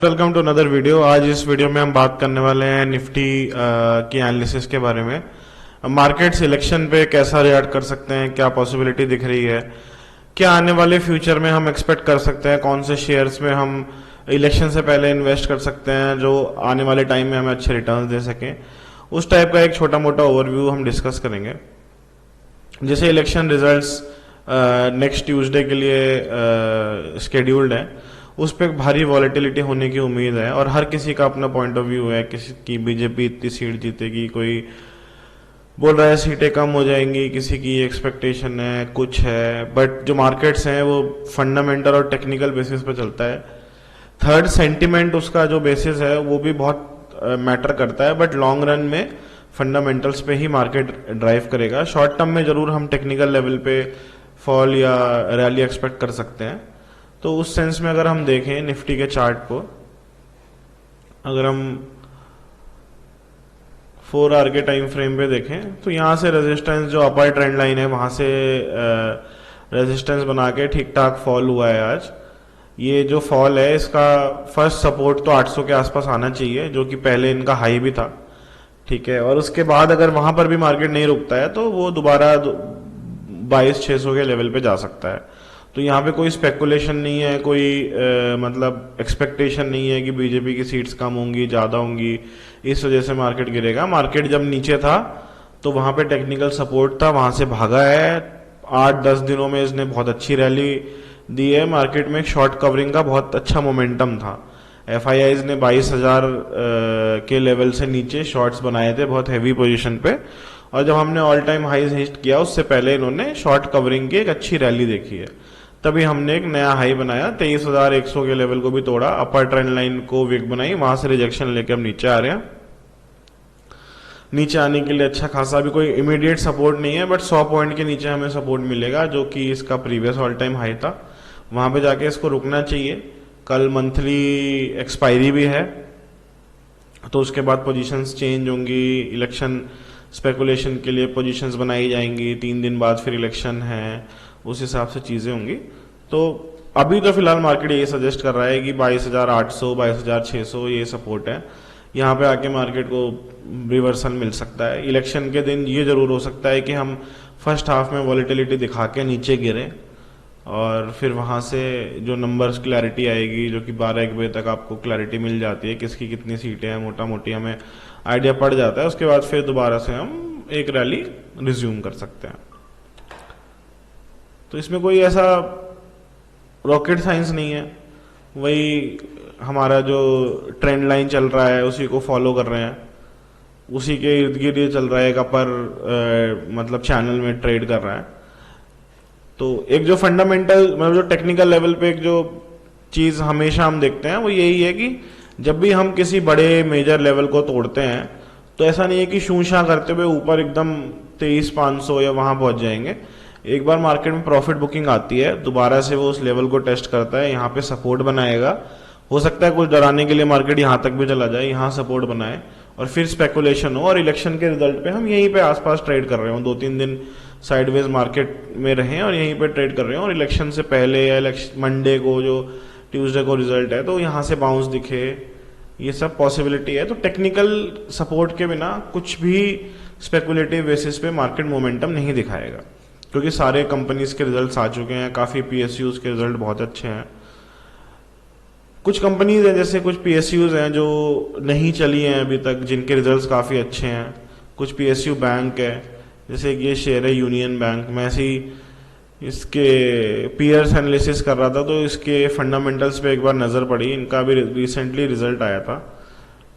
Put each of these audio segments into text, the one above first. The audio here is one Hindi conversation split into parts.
Welcome to another video. आज इस वीडियो में हम बात करने वाले हैं निफ्टी की एनालिसिस के बारे में। मार्केट सिलेक्शन पे कैसा रिएक्ट कर सकते हैं, क्या पॉसिबिलिटी दिख रही है, क्या आने वाले फ्यूचर में हम एक्सपेक्ट कर सकते हैं, कौन से शेयर्स में हम इलेक्शन से पहले इन्वेस्ट कर सकते हैं जो आने वाले टाइम में हमें अच्छे रिटर्न्स दे सकें। उस टाइप का एक छोटा मोटा ओवरव्यू हम डिस्कस करेंगे। जैसे इलेक्शन रिजल्ट्स नेक्स्ट ट्यूसडे के लिए स्केड्यूल्ड है, उस पर भारी वॉलेटिलिटी होने की उम्मीद है और हर किसी का अपना पॉइंट ऑफ व्यू है। किसी की बीजेपी इतनी सीट जीतेगी, कोई बोल रहा है सीटें कम हो जाएंगी, किसी की एक्सपेक्टेशन है कुछ है। बट जो मार्केट्स हैं वो फंडामेंटल और टेक्निकल बेसिस पे चलता है। थर्ड, सेंटिमेंट उसका जो बेसिस है वो भी बहुत मैटर करता है, बट लॉन्ग रन में फंडामेंटल्स पे ही मार्केट ड्राइव करेगा। शॉर्ट टर्म में जरूर हम टेक्निकल लेवल पे फॉल या रैली एक्सपेक्ट कर सकते हैं। तो उस सेंस में अगर हम देखें निफ्टी के चार्ट को, अगर हम 4 आवर के टाइम फ्रेम पे देखें तो यहाँ से रेजिस्टेंस जो अपर ट्रेंड लाइन है वहां से रेजिस्टेंस बना के ठीक ठाक फॉल हुआ है आज। ये जो फॉल है इसका फर्स्ट सपोर्ट तो 800 के आसपास आना चाहिए, जो कि पहले इनका हाई भी था। ठीक है, और उसके बाद अगर वहां पर भी मार्केट नहीं रुकता है तो वो दोबारा 22,600 के लेवल पे जा सकता है। तो यहाँ पे कोई स्पेकुलेशन नहीं है, कोई मतलब एक्सपेक्टेशन नहीं है कि बीजेपी की सीट्स कम होंगी ज्यादा होंगी, इस वजह से मार्केट गिरेगा। मार्केट जब नीचे था तो वहां पे टेक्निकल सपोर्ट था, वहां से भागा है। 8-10 दिनों में इसने बहुत अच्छी रैली दी है। मार्केट में शॉर्ट कवरिंग का बहुत अच्छा मोमेंटम था। एफआईआईज ने 22,000 के लेवल से नीचे शॉर्ट्स बनाए थे बहुत हैवी पोजीशन पे, और जब हमने ऑल टाइम हाईज हिट किया उससे पहले इन्होंने शॉर्ट कवरिंग की एक अच्छी रैली देखी है। तभी हमने एक नया हाई बनाया, 23,100 के लेवल को भी तोड़ा, अपर ट्रेंड लाइन को वीक बनाई, वहां से रिजेक्शन लेके हम नीचे आ रहे हैं। नीचे आने के लिए अच्छा खासा, भी कोई इमीडिएट सपोर्ट नहीं है, बट 100 पॉइंट के नीचे हमें सपोर्ट मिलेगा जो कि इसका प्रीवियस ऑल टाइम हाई था। वहां पे जाके इसको रुकना चाहिए। कल मंथली एक्सपायरी भी है, तो उसके बाद पोजीशंस चेंज होंगी। इलेक्शन स्पेकुलेशन के लिए पोजीशंस बनाई जाएंगी, 3 दिन बाद फिर इलेक्शन है, उस हिसाब से चीजें होंगी। तो अभी तो फिलहाल मार्केट ये सजेस्ट कर रहा है कि 22,800 22,600 ये सपोर्ट है। यहाँ पे आके मार्केट को रिवर्सल मिल सकता है। इलेक्शन के दिन ये जरूर हो सकता है कि हम फर्स्ट हाफ में वॉलेटिलिटी दिखा के नीचे गिरे और फिर वहां से जो नंबर्स क्लैरिटी आएगी, जो कि 12-1 बजे तक आपको क्लैरिटी मिल जाती है किसकी कितनी सीटें हैं, मोटा मोटी हमें आइडिया पड़ जाता है। उसके बाद फिर दोबारा से हम एक रैली रिज्यूम कर सकते हैं। तो इसमें कोई ऐसा रॉकेट साइंस नहीं है, वही हमारा जो ट्रेंड लाइन चल रहा है उसी को फॉलो कर रहे हैं, उसी के इर्द गिर्द ये चल रहा है। एक अपर मतलब चैनल में ट्रेड कर रहा है। तो एक जो फंडामेंटल मतलब जो टेक्निकल लेवल पे एक जो चीज हमेशा हम देखते हैं वो यही है कि जब भी हम किसी बड़े मेजर लेवल को तोड़ते हैं तो ऐसा नहीं है कि शूशा करते हुए ऊपर एकदम 23,500 या वहां पहुंच जाएंगे। एक बार मार्केट में प्रॉफिट बुकिंग आती है, दोबारा से वो उस लेवल को टेस्ट करता है, यहाँ पे सपोर्ट बनाएगा। हो सकता है कुछ डराने के लिए मार्केट यहाँ तक भी चला जाए, यहाँ सपोर्ट बनाए और फिर स्पेकुलेशन हो और इलेक्शन के रिजल्ट पे हम यहीं पे आसपास ट्रेड कर रहे हो, 2-3 दिन साइडवेज मार्केट में रहे और यहीं पे ट्रेड कर रहे हो। और इलेक्शन से पहले या मंडे को जो ट्यूसडे को रिजल्ट है तो यहाँ से बाउंस दिखे, ये सब पॉसिबिलिटी है। तो टेक्निकल सपोर्ट के बिना कुछ भी स्पेकुलेटिव बेसिस पे मार्केट मोमेंटम नहीं दिखाएगा, क्योंकि सारे कंपनीज के रिजल्ट्स आ चुके हैं। काफी पीएसयूज के रिजल्ट बहुत अच्छे हैं। कुछ कंपनीज हैं, जैसे कुछ पीएसयूज हैं जो नहीं चली हैं अभी तक, जिनके रिजल्ट्स काफी अच्छे हैं। कुछ पीएसयू बैंक है, जैसे ये शेयर है यूनियन बैंक। मैं ऐसी इसके पीयर्स एनालिसिस कर रहा था तो इसके फंडामेंटल्स पे एक बार नजर पड़ी। इनका भी रिसेंटली रिजल्ट आया था।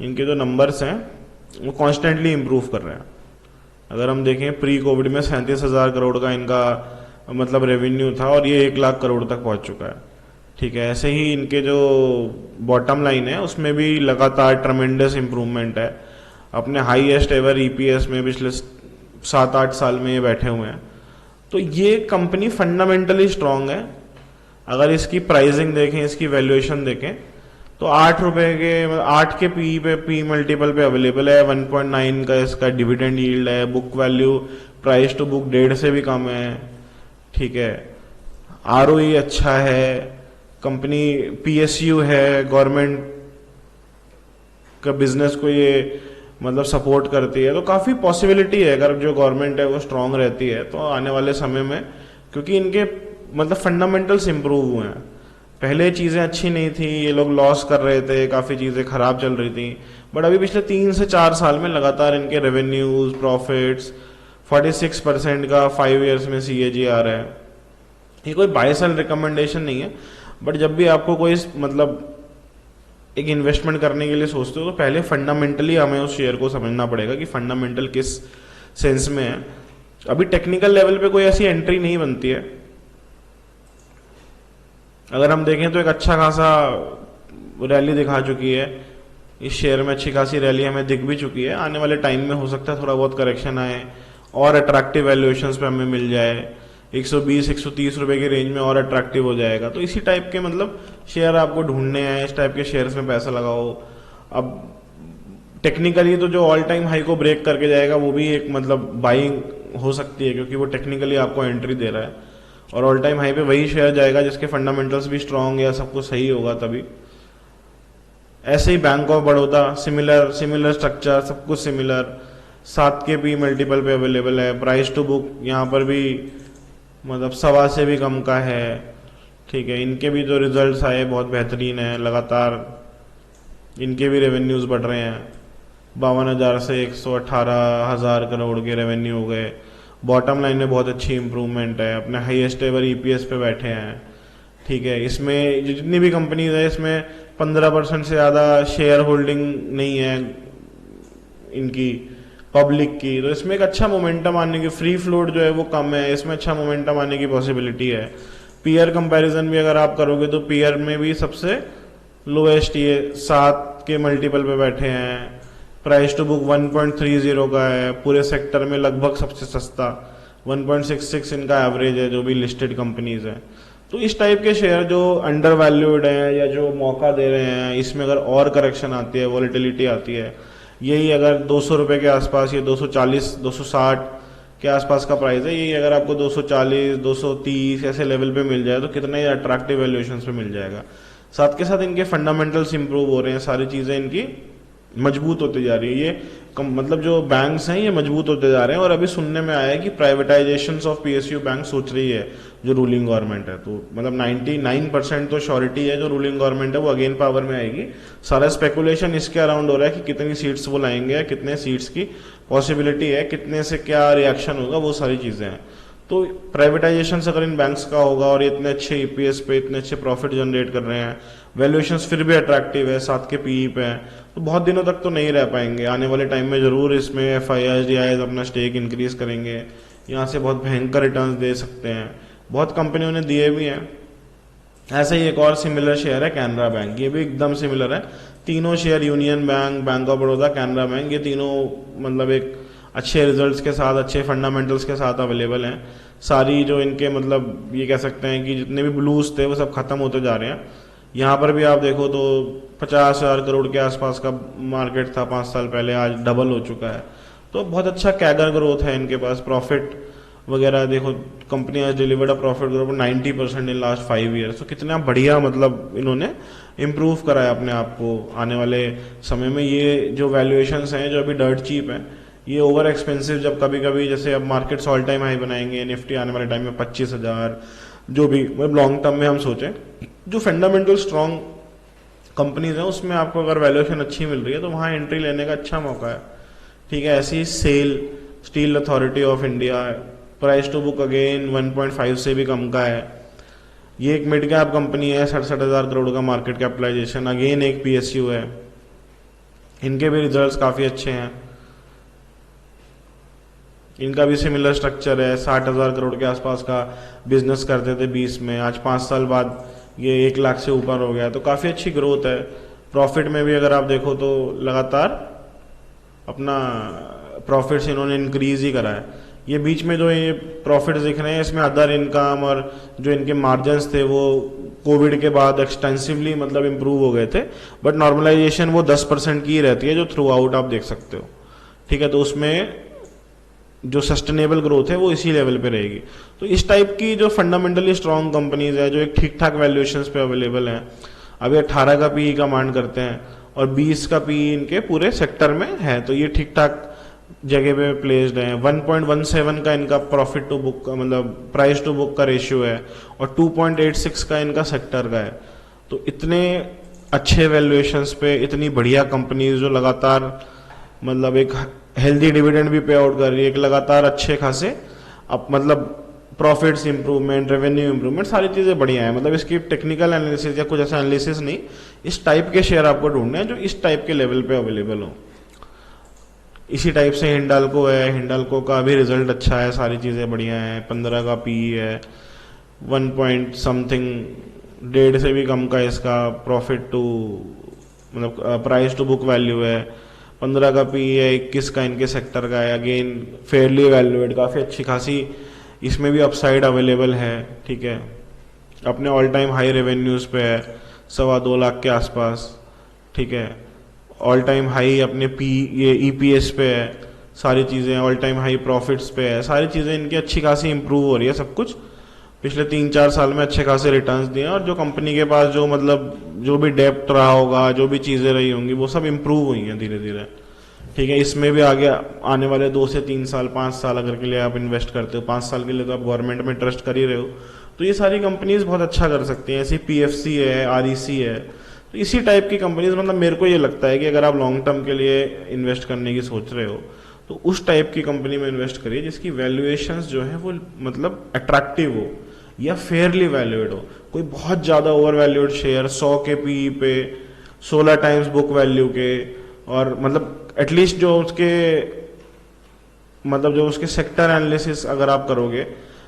इनके जो नंबर्स हैं वो कॉन्स्टेंटली इंप्रूव कर रहे हैं। अगर हम देखें प्री कोविड में 37,000 करोड़ का इनका मतलब रेवेन्यू था और ये 1 लाख करोड़ तक पहुंच चुका है। ठीक है, ऐसे ही इनके जो बॉटम लाइन है उसमें भी लगातार ट्रमेंडस इंप्रूवमेंट है। अपने हाईएस्ट एवर ईपीएस में पिछले 7-8 साल में ये बैठे हुए हैं। तो ये कंपनी फंडामेंटली स्ट्रांग है। अगर इसकी प्राइसिंग देखें, इसकी वैल्यूएशन देखें तो 8 रुपए के 8 के पी मल्टीपल पे अवेलेबल है। 1.9 का इसका डिविडेंड यील्ड है। Book value price to book 1.5 से भी कम है। ठीक है, आरओई अच्छा है। कंपनी पीएसयू है, गवर्नमेंट का बिजनेस को ये मतलब सपोर्ट करती है, तो काफ़ी पॉसिबिलिटी है अगर जो गवर्नमेंट है वो स्ट्रांग रहती है तो आने वाले समय में, क्योंकि इनके मतलब फंडामेंटल्स इंप्रूव हुए हैं। पहले चीज़ें अच्छी नहीं थी, ये लोग लॉस कर रहे थे, काफ़ी चीज़ें खराब चल रही थी, बट अभी पिछले 3 से 4 साल में लगातार इनके रेवेन्यूज प्रॉफिट्स 46% का 5 ईयर्स में CAGR है। ये कोई बाय सेल रिकमेंडेशन नहीं है, बट जब भी आपको कोई मतलब एक इन्वेस्टमेंट करने के लिए सोचते हो तो पहले फंडामेंटली हमें उस शेयर को समझना पड़ेगा कि फंडामेंटल किस सेंस में है। अभी टेक्निकल लेवल पे कोई ऐसी एंट्री नहीं बनती है। अगर हम देखें तो एक अच्छा खासा रैली दिखा चुकी है इस शेयर में, अच्छी खासी रैली हमें दिख भी चुकी है। आने वाले टाइम में हो सकता है थोड़ा बहुत करेक्शन आए और अट्रैक्टिव वैल्यूएशंस पे हमें मिल जाए, 120-130 रुपए की रेंज में और अट्रैक्टिव हो जाएगा। तो इसी टाइप के मतलब शेयर आपको ढूंढने हैं, इस टाइप के शेयर्स में पैसा लगाओ। अब टेक्निकली तो जो ऑल टाइम हाई को ब्रेक करके जाएगा वो भी एक मतलब बाइंग हो सकती है, क्योंकि वो टेक्निकली आपको एंट्री दे रहा है, और ऑल टाइम हाई पे वही शेयर जाएगा जिसके फंडामेंटल्स भी स्ट्रांग या सब कुछ सही होगा तभी। ऐसे ही bank of Baroda similar structure, सब कुछ सिमिलर, 7 के पी मल्टीपल पे अवेलेबल है, प्राइस टू बुक यहाँ पर भी मतलब 1.25 से भी कम का है। ठीक है, इनके भी जो रिजल्ट्स आए बहुत बेहतरीन है, लगातार इनके भी रेवेन्यूज बढ़ रहे हैं, 52,000 से 118,000 करोड़ के रेवेन्यू हो गए। बॉटम लाइन में बहुत अच्छी इंप्रूवमेंट है, अपने हाईएस्ट एवर EPS पे बैठे हैं। ठीक है, इसमें जितनी भी कंपनीज है इसमें 15% से ज़्यादा शेयर होल्डिंग नहीं है इनकी पब्लिक की, तो इसमें एक अच्छा मोमेंटम आने की, फ्री फ्लोट जो है वो कम है, इसमें अच्छा मोमेंटम आने की पॉसिबिलिटी है। पीयर कंपैरिजन भी अगर आप करोगे तो पीयर में भी सबसे लोएस्ट ये 7 के मल्टीपल पे बैठे हैं, प्राइस टू बुक 1.30 का है, पूरे सेक्टर में लगभग सबसे सस्ता 1.66 इनका एवरेज है जो भी लिस्टेड कंपनीज है। तो इस टाइप के शेयर जो अंडर वैल्यूड हैं या जो मौका दे रहे हैं, इसमें अगर और करेक्शन आती है, वॉलेटिलिटी आती है, यही अगर 200 रुपए के आसपास, ये 240 260 के आसपास का प्राइस है, यही अगर आपको 240 230 ऐसे लेवल पे मिल जाए तो कितने अट्रैक्टिव वैल्यूएशन पे मिल जाएगा। साथ के साथ इनके फंडामेंटल्स इंप्रूव हो रहे हैं, सारी चीज़ें इनकी मजबूत होती जा रही है। ये मतलब जो बैंक्स हैं ये मजबूत होते जा रहे हैं, और अभी सुनने में आया है कि प्राइवेटाइजेशन ऑफ PSU बैंक सोच रही है जो रूलिंग गवर्नमेंट है। तो मतलब 99% तो श्योरिटी है जो रूलिंग गवर्नमेंट है वो अगेन पावर में आएगी। सारा स्पेकुलेशन इसके अराउंड हो रहा है कि कितनी सीट्स वो लाएंगे, कितने सीट्स की पॉसिबिलिटी है, कितने से क्या रिएक्शन होगा, वो सारी चीज़ें हैं। तो प्राइवेटाइजेशन अगर इन बैंक्स का होगा और ये इतने अच्छे EPS पे इतने अच्छे प्रॉफिट जनरेट कर रहे हैं, वैल्यूएशंस फिर भी अट्रैक्टिव है, 7 के PE पे है, तो बहुत दिनों तक तो नहीं रह पाएंगे। आने वाले टाइम में जरूर इसमें FIIs DIIs अपना स्टेक इंक्रीज करेंगे, यहाँ से बहुत भयंकर रिटर्न्स दे सकते हैं, बहुत कंपनियों ने दिए भी हैं। ऐसे ही एक और सिमिलर शेयर है कैनरा बैंक, ये भी एकदम सिमिलर है। तीनों share union bank, bank of Baroda, Canara bank, ये तीनों मतलब एक अच्छे रिजल्ट्स के साथ, अच्छे फंडामेंटल्स के साथ अवेलेबल हैं। सारी जो इनके मतलब ये कह सकते हैं कि जितने भी ब्लूज थे वो सब खत्म होते जा रहे हैं। यहाँ पर भी आप देखो तो 50,000 करोड़ के आसपास का मार्केट था 5 साल पहले, आज डबल हो चुका है। तो बहुत अच्छा कैगर ग्रोथ है इनके पास। प्रॉफिट वगैरह देखो, company has delivered a profit growth 90% in last 5 years. तो कितना बढ़िया मतलब इन्होंने इम्प्रूव करा है अपने आप को। आने वाले समय में ये जो वैल्यूएशंस हैं जो अभी डर्ट चीप हैं, ये ओवर एक्सपेंसिव जब कभी कभी, जैसे अब मार्केट्स ऑल टाइम हाई बनाएंगे, निफ्टी आने वाले टाइम में 25,000, जो भी मतलब लॉन्ग टर्म में हम सोचें, जो फंडामेंटल स्ट्रॉन्ग कंपनीज हैं उसमें आपको अगर वैल्यूएशन अच्छी मिल रही है तो वहाँ एंट्री लेने का अच्छा मौका है। ठीक है, ऐसी SAIL Steel Authority of India, price to book again 1.5 से भी कम का है। ये एक मिड कैप कंपनी है, 67,000 करोड़ का मार्केट कैपिटलाइजेशन, अगेन एक PSU है। इनके भी रिजल्ट्स काफ़ी अच्छे हैं, इनका भी सिमिलर स्ट्रक्चर है। 60,000 करोड़ के आसपास का बिजनेस करते थे 20 में, आज 5 साल बाद ये 1 लाख से ऊपर हो गया, तो काफ़ी अच्छी ग्रोथ है। प्रॉफिट में भी अगर आप देखो तो लगातार अपना प्रॉफिट्स इन्होंने इंक्रीज ही करा है। ये बीच में जो ये प्रॉफिट्स दिख रहे हैं इसमें अदर इनकम और जो इनके मार्जिन्स थे वो कोविड के बाद एक्सटेंसिवली मतलब इम्प्रूव हो गए थे, बट नॉर्मलाइजेशन वो 10% की ही रहती है जो थ्रू आउट आप देख सकते हो। ठीक है, तो उसमें जो सस्टेनेबल ग्रोथ है वो इसी लेवल पे रहेगी। तो इस टाइप की जो फंडामेंटली स्ट्रॉन्ग कंपनीज है जो एक ठीक ठाक वैल्यूएशंस पे अवेलेबल हैं, अभी 18 का PE कमांड करते हैं, और 20 का पी इनके पूरे सेक्टर में है, तो ये ठीक ठाक जगह पे प्लेस्ड है। 1.17 का इनका प्रॉफिट टू बुक का मतलब प्राइस टू बुक का रेशियो है, और 2.86 का इनका सेक्टर का है। तो इतने अच्छे वैल्यूएशंस पे इतनी बढ़िया कंपनीज जो लगातार मतलब एक हेल्दी डिविडेंड भी पे आउट कर रही है, एक लगातार अच्छे खासे अब मतलब प्रॉफिट्स इंप्रूवमेंट, रेवेन्यू इंप्रूवमेंट, सारी चीज़ें बढ़िया है। मतलब इसकी टेक्निकल एनालिसिस या कुछ ऐसा एनालिसिस नहीं, इस टाइप के शेयर आपको ढूंढने हैं जो इस टाइप के लेवल पे अवेलेबल हो। इसी टाइप से हिंडाल्को है, हिंडाल्को का भी रिजल्ट अच्छा है, सारी चीज़ें बढ़िया हैं। 15 का पी है, 1 पॉइंट समथिंग 1.5 से भी कम का इसका प्रॉफिट टू मतलब प्राइस टू बुक वैल्यू है। 15 का पी है, 21 का इनके सेक्टर का है, अगेन फेयरली वैल्यूएड, काफ़ी अच्छी खासी इसमें भी अपसाइड अवेलेबल है। ठीक है, अपने ऑल टाइम हाई रेवेन्यूज़ पे है, 2.25 लाख के आसपास। ठीक है, ऑल टाइम हाई अपने ये ईपीएस पे है, सारी चीज़ें ऑल टाइम हाई प्रॉफिट्स पे है, सारी चीज़ें इनकी अच्छी खासी इंप्रूव हो रही है। सब कुछ पिछले 3-4 साल में अच्छे खासे रिटर्न्स दिए हैं, और जो कंपनी के पास जो मतलब जो भी डेप्ट रहा होगा, जो भी चीज़ें रही होंगी, वो सब इंप्रूव हुई हैं धीरे धीरे। ठीक है, इसमें भी आगे आने वाले 2 से 3 साल 5 साल अगर के लिए आप इन्वेस्ट करते हो, 5 साल के लिए तो आप गवर्नमेंट में ट्रस्ट कर ही रहे हो, तो ये सारी कंपनीज बहुत अच्छा कर सकती हैं। ऐसी पीएफसी है, आरईसी है, तो इसी टाइप की कंपनीज मतलब मेरे को ये लगता है कि अगर आप लॉन्ग टर्म के लिए इन्वेस्ट करने की सोच रहे हो तो उस टाइप की कंपनी में इन्वेस्ट करिए जिसकी वैल्यूएशंस जो है वो मतलब अट्रैक्टिव हो या फेयरली वैल्यूएड हो। कोई बहुत ज़्यादा ओवर वैल्यूड शेयर 100 के पी पे 16 टाइम्स बुक वैल्यू के, और मतलब एटलीस्ट जो उसके सेक्टर एनालिसिस अगर आप करोगे,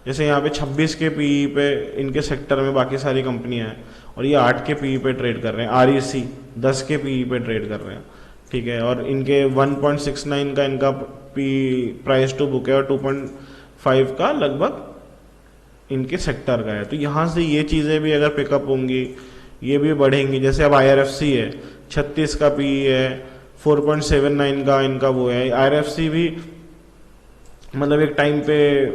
जैसे यहाँ पे 26 के पी पे इनके सेक्टर में बाकी सारी कंपनियां हैं, और ये 8 के पी पे ट्रेड कर रहे हैं, आरईसी 10 के पी पे ट्रेड कर रहे हैं। ठीक है, और इनके 1.69 का इनका पी प्राइस टू बुक है, और 2.5 का लगभग इनके सेक्टर का है। तो यहाँ से ये चीज़ें भी अगर पिकअप होंगी, ये भी बढ़ेंगी। जैसे अब आईआरएफसी है, 36 का पी है, 4.79 का इनका वो है। आईआरएफसी भी मतलब एक टाइम पे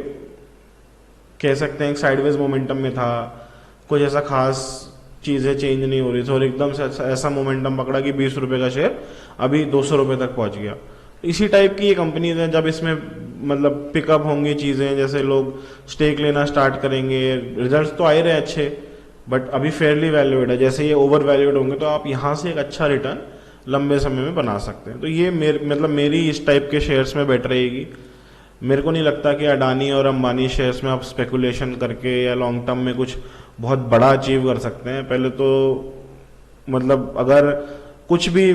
कह सकते हैं एक साइडवेज मोमेंटम में था, कुछ ऐसा खास चीज़ें चेंज नहीं हो रही थी, और एकदम से ऐसा मोमेंटम पकड़ा कि 20 रुपये का शेयर अभी 200 रुपये तक पहुंच गया। इसी टाइप की ये कंपनीज हैं, जब इसमें मतलब पिकअप होंगी चीज़ें, जैसे लोग स्टेक लेना स्टार्ट करेंगे, रिजल्ट्स तो आ ही रहे अच्छे, बट अभी फेयरली वैल्यूएड है, जैसे ये ओवर वैल्यूएड होंगे तो आप यहाँ से एक अच्छा रिटर्न लंबे समय में बना सकते हैं। तो ये मेरी इस टाइप के शेयर्स में बेटर रहेगी। मेरे को नहीं लगता कि अडानी और अंबानी शेयर्स में आप स्पेकुलेशन करके या लॉन्ग टर्म में कुछ बहुत बड़ा अचीव कर सकते हैं। पहले तो मतलब अगर कुछ भी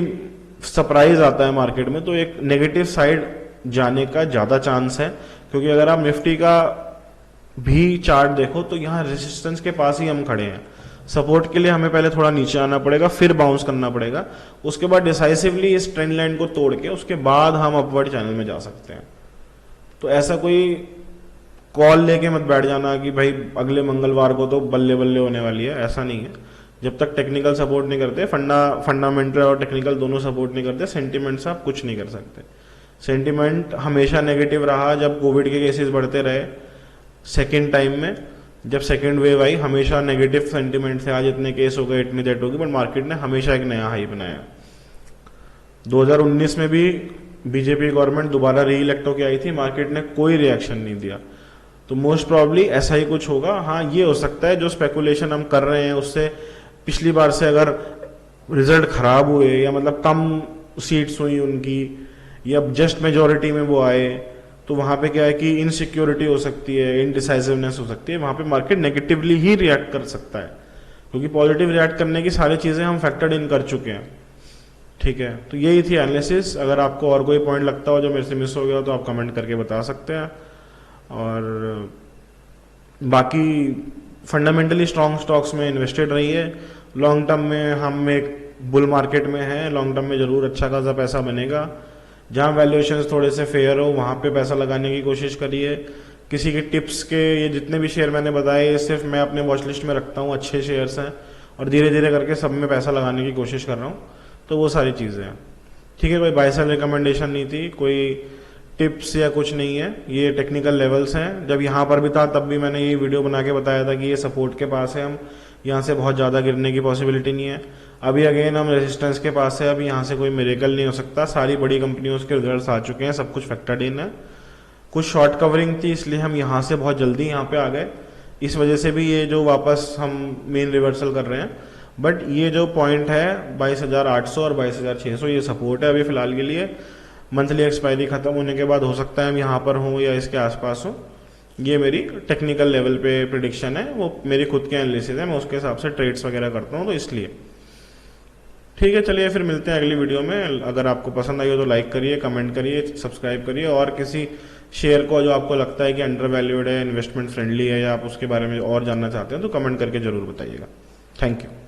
सरप्राइज आता है मार्केट में तो एक नेगेटिव साइड जाने का ज़्यादा चांस है, क्योंकि अगर आप निफ्टी का भी चार्ट देखो तो यहाँ रेजिस्टेंस के पास ही हम खड़े हैं। सपोर्ट के लिए हमें पहले थोड़ा नीचे आना पड़ेगा, फिर बाउंस करना पड़ेगा, उसके बाद डिसाइसिवली इस ट्रेंड लाइन को तोड़ के उसके बाद हम अपवर्ड चैनल में जा सकते हैं। तो ऐसा कोई कॉल लेके मत बैठ जाना कि भाई अगले मंगलवार को तो बल्ले बल्ले होने वाली है, ऐसा नहीं है। जब तक टेक्निकल सपोर्ट नहीं करते, फंडामेंटल और टेक्निकल दोनों सपोर्ट नहीं करते, सेंटिमेंट से आप कुछ नहीं कर सकते। सेंटिमेंट हमेशा नेगेटिव रहा जब कोविड के केसेस बढ़ते रहे, सेकेंड टाइम में जब सेकेंड वेव आई हमेशा नेगेटिव सेंटिमेंट से, आज इतने केस हो गए, इतनी डेट होगी, बट मार्केट ने हमेशा एक नया हाई बनाया। 2019 में भी बीजेपी गवर्नमेंट दोबारा री इलेक्ट होकर आई थी, मार्केट ने कोई रिएक्शन नहीं दिया। तो मोस्ट प्रॉब्ली ऐसा ही कुछ होगा। हाँ, ये हो सकता है जो स्पेकुलेशन हम कर रहे हैं उससे पिछली बार से अगर रिजल्ट खराब हुए या मतलब कम सीट्स हुई उनकी, या जस्ट मेजोरिटी में वो आए, तो वहां पे क्या है कि इनसिक्योरिटी हो सकती है, इनडिसाइसिवनेस हो सकती है, वहां पे मार्केट नेगेटिवली ही रिएक्ट कर सकता है, क्योंकि पॉजिटिव रिएक्ट करने की सारी चीजें हम फैक्टर्ड इन कर चुके हैं। ठीक है, तो यही थी एनालिसिस। अगर आपको और कोई पॉइंट लगता हो जो मेरे से मिस हो गया तो आप कमेंट करके बता सकते हैं। और बाकी फंडामेंटली स्ट्रॉन्ग स्टॉक्स में इन्वेस्टेड रहिए। लॉन्ग टर्म में हम एक बुल मार्केट में हैं, लॉन्ग टर्म में जरूर अच्छा खासा पैसा बनेगा। जहाँ वैल्यूएशंस थोड़े से फेयर हो वहाँ पे पैसा लगाने की कोशिश करिए। किसी के टिप्स के ये जितने भी शेयर मैंने बताए ये सिर्फ मैं अपने वॉच लिस्ट में रखता हूँ, अच्छे शेयर्स हैं, और धीरे धीरे करके सब में पैसा लगाने की कोशिश कर रहा हूँ। तो वो सारी चीज़ें हैं। ठीक है, कोई बाय सेल रिकमेंडेशन नहीं थी, कोई टिप्स या कुछ नहीं है, ये टेक्निकल लेवल्स हैं। जब यहाँ पर भी था तब भी मैंने ये वीडियो बना के बताया था कि ये सपोर्ट के पास है, हम यहाँ से बहुत ज़्यादा गिरने की पॉसिबिलिटी नहीं है। अभी अगेन हम रेजिस्टेंस के पास है, अभी यहाँ से कोई मिरेकल नहीं हो सकता, सारी बड़ी कंपनियों के रिजल्ट्स आ चुके हैं, सब कुछ फैक्टर्ड इन है। कुछ शॉर्ट कवरिंग थी इसलिए हम यहाँ से बहुत जल्दी यहाँ पे आ गए, इस वजह से भी ये जो वापस हम मेन रिवर्सल कर रहे हैं। बट ये जो पॉइंट है 22,800 और 22,600 ये सपोर्ट है अभी फिलहाल के लिए। मंथली एक्सपायरी खत्म होने के बाद हो सकता है हम यहाँ पर हों या इसके आसपास हों। ये मेरी टेक्निकल लेवल पे प्रिडिक्शन है, वो मेरी खुद के एनालिसिस है, मैं उसके हिसाब से ट्रेड्स वगैरह करता हूँ, तो इसलिए ठीक है। चलिए फिर मिलते हैं अगली वीडियो में। अगर आपको पसंद आई हो तो लाइक करिए, कमेंट करिए, सब्सक्राइब करिए, और किसी शेयर को जो आपको लगता है कि अंडर वैल्यूड है, इन्वेस्टमेंट फ्रेंडली है, या आप उसके बारे में और जानना चाहते हैं तो कमेंट करके जरूर बताइएगा। Thank you.